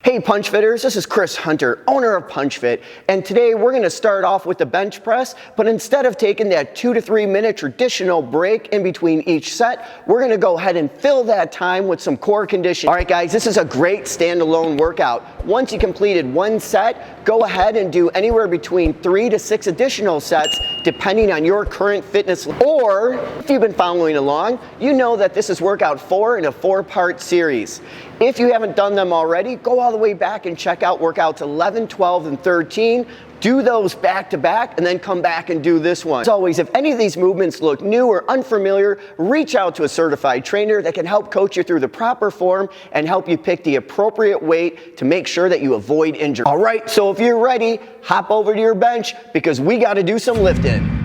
Hey Punch Fitters, this is Chris Hunter, owner of Punch Fit, and today we're going to start off with the bench press, but instead of taking that 2 to 3 minute traditional break in between each set, we're going to go ahead and fill that time with some core conditioning. All right guys, this is a great standalone workout. Once you completed one set, go ahead and do anywhere between 3 to 6 additional sets depending on your current fitness. Or if you've been following along, you know that this is workout 4 in a 4-part series. If you haven't done them already, go all the way back and check out workouts 11, 12, and 13. Do those back to back and then come back and do this one. As always, if any of these movements look new or unfamiliar, reach out to a certified trainer that can help coach you through the proper form and help you pick the appropriate weight to make sure that you avoid injury. All right, so if you're ready, hop over to your bench because we got to do some lifting.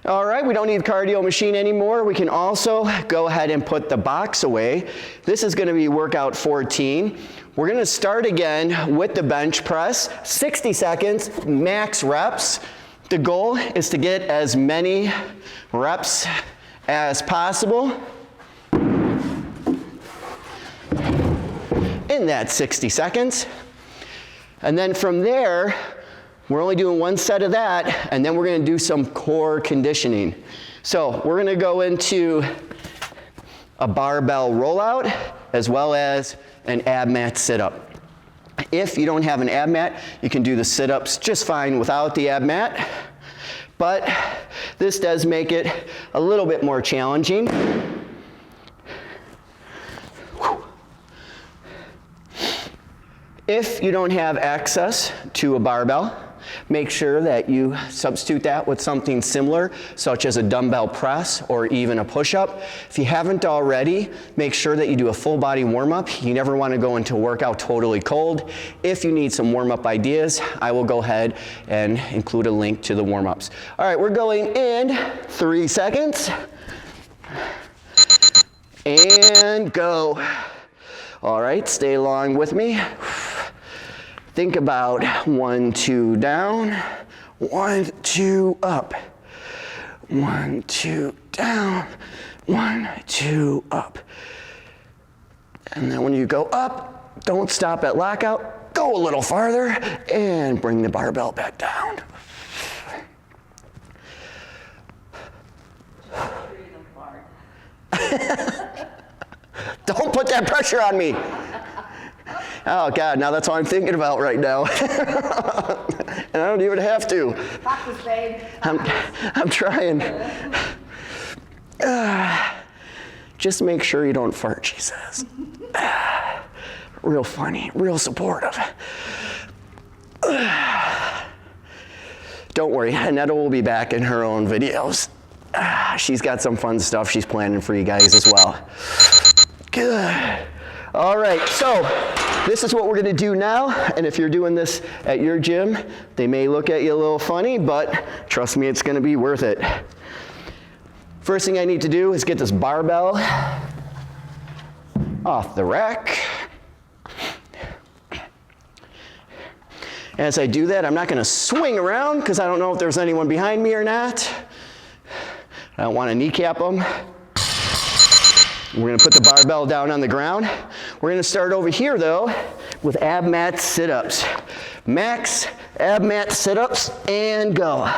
All right, we don't need the cardio machine anymore. We can also go ahead and put the box away. This is going to be workout 14. We're going to start again with the bench press. 60 seconds, max reps. The goal is to get as many reps as possible in that 60 seconds. And then from there, we're only doing one set of that, and then we're going to do some core conditioning. So we're going to go into a barbell rollout as well as an ab mat sit-up. If you don't have an ab mat, you can do the sit-ups just fine without the ab mat, but this does make it a little bit more challenging. If you don't have access to a barbell, make sure that you substitute that with something similar, such as a dumbbell press or even a push-up. If you haven't already, make sure that you do a full body warm-up. You never want to go into a workout totally cold. If you need some warm-up ideas, I will go ahead and include a link to the warm-ups. All right, we're going in 3 seconds. And go. All right, stay along with me. Think about 1, 2 down, 1, 2 up, 1, 2 down, 1, 2 up. And then when you go up, don't stop at lockout, go a little farther and bring the barbell back down. Don't put that pressure on me. Oh God, now that's all I'm thinking about right now. And I don't even have to. Practice, babe. I'm trying. Just make sure you don't fart, she says. Real funny, real supportive. Don't worry, Aneta will be back in her own videos. She's got some fun stuff she's planning for you guys as well. Good. All right, so this is what we're gonna do now, and if you're doing this at your gym, they may look at you a little funny, but trust me, it's gonna be worth it. First thing I need to do is get this barbell off the rack. As I do that, I'm not gonna swing around because I don't know if there's anyone behind me or not. I don't wanna kneecap them. We're gonna put the barbell down on the ground. We're gonna start over here though with ab mat sit-ups. Max ab mat sit-ups and go.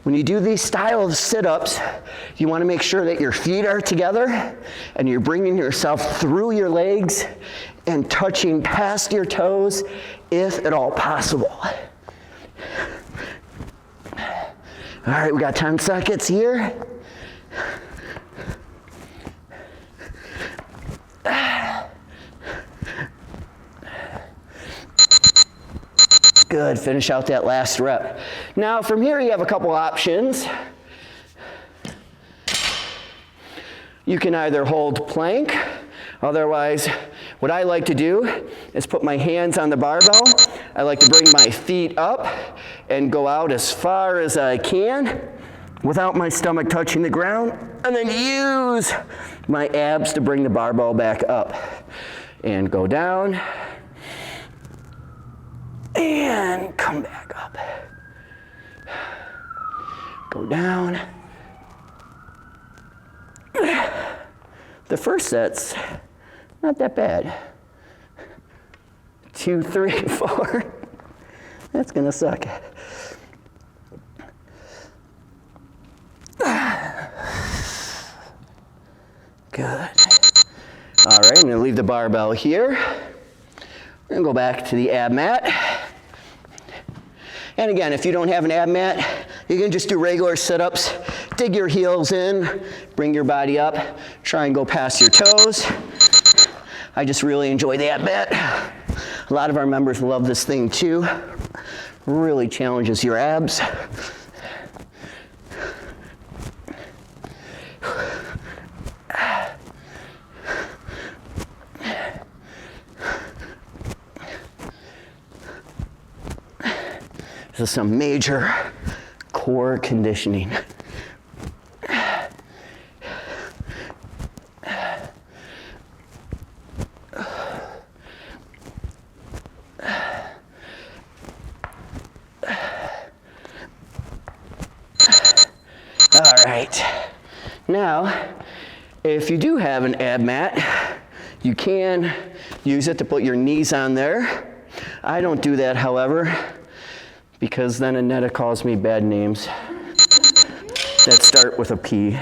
When you do these style of sit-ups, you wanna make sure that your feet are together and you're bringing yourself through your legs and touching past your toes if at all possible. All right, we got 10 seconds here. Good, finish out that last rep. Now from here you have a couple options. You can either hold plank, otherwise what I like to do is put my hands on the barbell. I like to bring my feet up and go out as far as I can without my stomach touching the ground, and then use my abs to bring the barbell back up. And go down, and come back up. Go down. The first set's not that bad. 2, 3, 4. That's gonna suck. Good. All right, I'm gonna leave the barbell here. We're gonna go back to the ab mat. And again, if you don't have an ab mat, you can just do regular sit-ups. Dig your heels in, bring your body up, try and go past your toes. I just really enjoy the ab mat. A lot of our members love this thing too. Really challenges your abs. This is some major core conditioning. All right, now, if you do have an ab mat, you can use it to put your knees on there. I don't do that, however, because then Aneta calls me bad names that start with a P,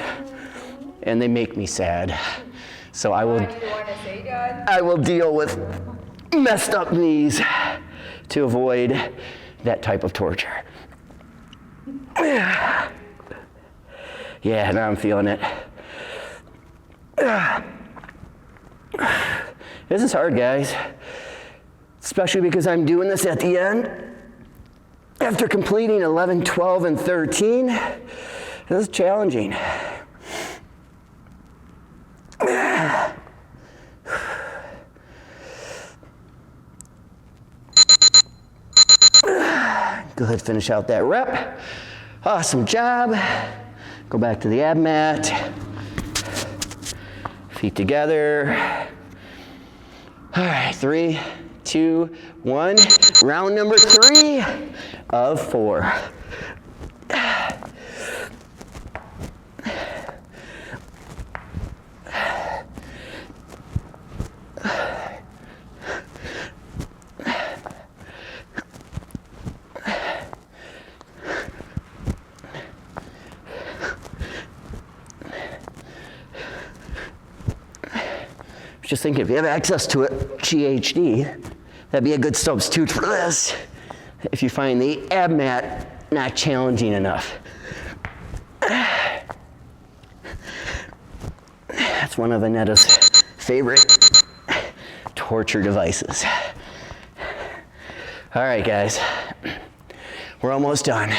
and they make me sad. So I will deal with messed up knees to avoid that type of torture. Yeah, now I'm feeling it. This is hard, guys, especially because I'm doing this at the end. After completing 11, 12, and 13, this is challenging. Go ahead, finish out that rep. Awesome job. Go back to the ab mat. Feet together. All right, 3, 2, 1. Round number 3 of 4. Just thinking, if you have access to it, GHD, that'd be a good substitute for this. If you find the ab mat not challenging enough. That's one of Aneta's favorite torture devices. All right, guys, we're almost done.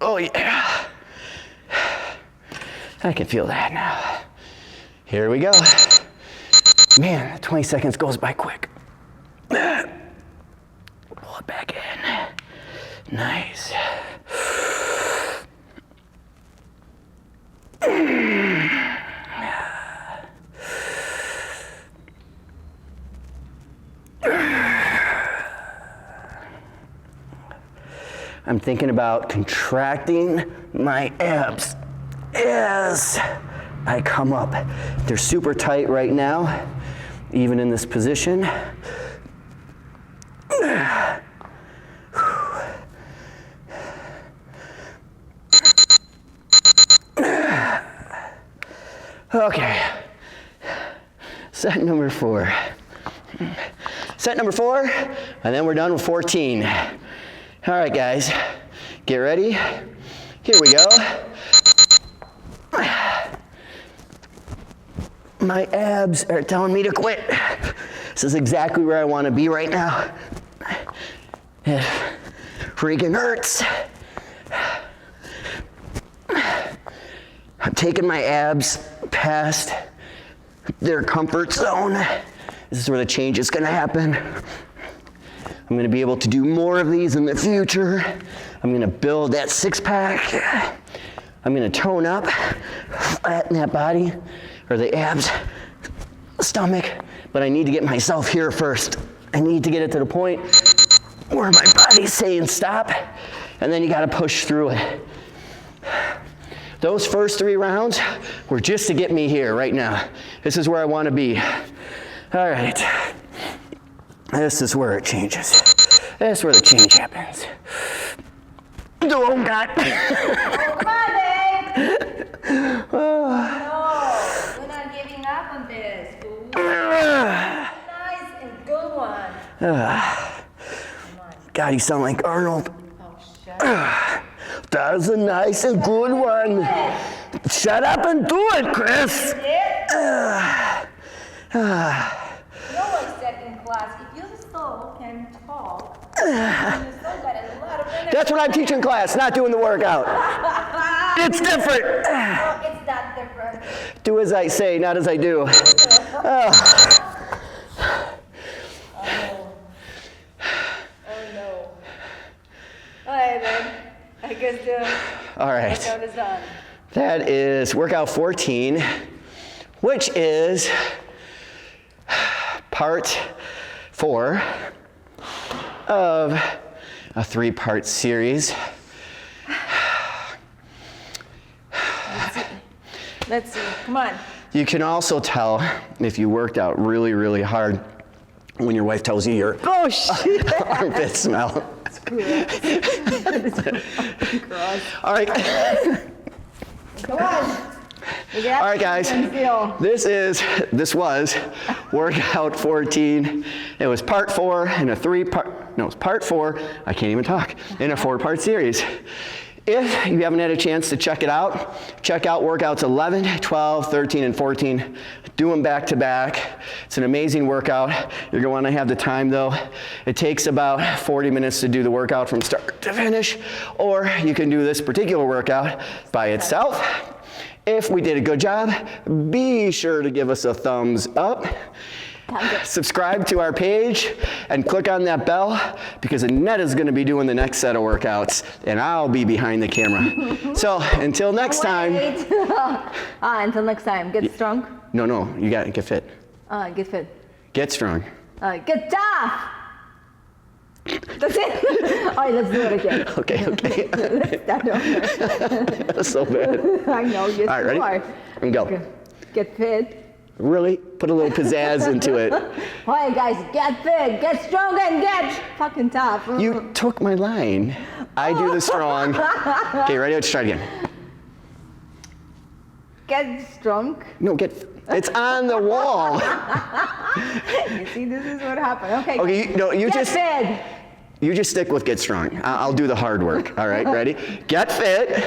Oh yeah, I can feel that now. Here we go. Man, 20 seconds goes by quick. Pull it back in. Nice. I'm thinking about contracting my abs as I come up. They're super tight right now, even in this position. Okay, set number 4. Set number 4, and then we're done with 14. All right, guys, get ready. Here we go. My abs are telling me to quit. This is exactly where I want to be right now. It freaking hurts. I'm taking my abs past their comfort zone. This is where the change is going to happen. I'm going to be able to do more of these in the future. I'm going to build that six-pack. I'm going to tone up, flatten that body, or the abs, stomach, but I need to get myself here first. I need to get it to the point where my body's saying stop, and then you got to push through it. Those first 3 rounds were just to get me here right now. This is where I want to be. All right. This is where it changes. This is where the change happens. Oh, God. Come on, babe. No, we're not giving up on this. Ooh. Nice and good one. Come on. God, you sound like Arnold. Oh, shut up. That was a nice and good one. Shut up and do it, Chris. You always said in class, if you still can talk, you still got a lot of energy. That's what I'm teaching class, not doing the workout. It's different. No, it's not different. Do as I say, not as I do. Oh no. All right, babe. I guess the All right. workout is done. That is workout 14, which is part 4 of a 3-part series. Let's see. Come on. You can also tell if you worked out really, really hard when your wife tells you your armpit smell. All right. Come on. All right, guys. This was workout 14. It was part 4 in a 3-part. No, it was part 4. I can't even talk. In a 4-part series. If you haven't had a chance to check it out, check out workouts 11, 12, 13, and 14. Do them back to back. It's an amazing workout. You're going to want to have the time though. It takes about 40 minutes to do the workout from start to finish, or you can do this particular workout by itself. If we did a good job, be sure to give us a thumbs up. Subscribe to our page and click on that bell because Aneta's going to be doing the next set of workouts and I'll be behind the camera. So until next time. Until next time. Get strong. No, you got to get fit. Get fit. Get strong. Get tough. That's it. All right, let's do it again. Okay. Let's start over. That's so bad. I know. Yes, all right, ready? You are. And go. Okay. Get fit. Really? Put a little pizzazz into it. All right, guys, get fit, get strong, and get fucking tough. You took my line. I do the strong. Okay, ready? Let's try it again. Get strong. No, it's on the wall. You see, this is what happened. Okay. Okay, you get just fit. You just stick with get strong. I'll do the hard work. All right, ready? Get fit.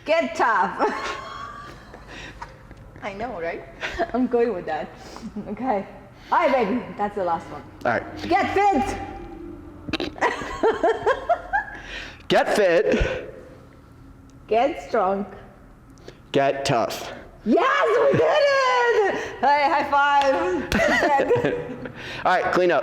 Get tough. I know, right? I'm going with that. Okay. All right, baby. That's the last one. All right. Get fit. Get fit. Get strong. Get tough. Yes, we did it! Hey, high five. All right, clean up.